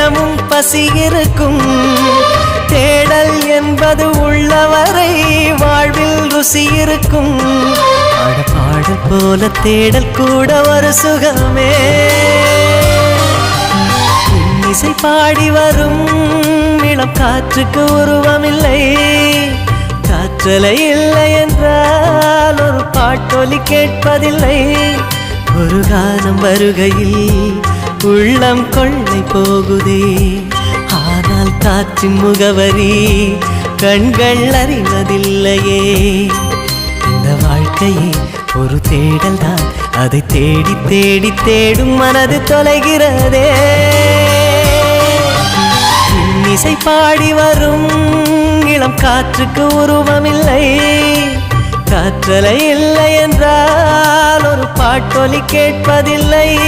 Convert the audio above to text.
தினமும் பசி இருக்கும். தேடல் என்பது உள்ளவரை வாழ்வில் ருசி இருக்கும். பாடல் போல தேடல் கூட ஒரு சுகமே. இசை பாடி வரும் இளம் காற்றுக்கு உருவமில்லை. காற்றலை இல்லை என்றால் ஒரு பாட்டொலி கேட்பதில்லை. ஒரு காலம் வருகையில் உள்ளம் கொள்ளை போகுதே. ஆனால் காற்றின் முகவரி கண்கள் அறிவதில்லையே. இந்த வாழ்க்கையே ஒரு தேடல் தான். அதை தேடி தேடி தேடும் மனது தொலைகிறதே. இசை பாடி வரும் இளம் காற்றுக்கு உருவமில்லை. காற்றலை இல்லை என்றால் ஒரு பாட்டொலி கேட்பதில்லை.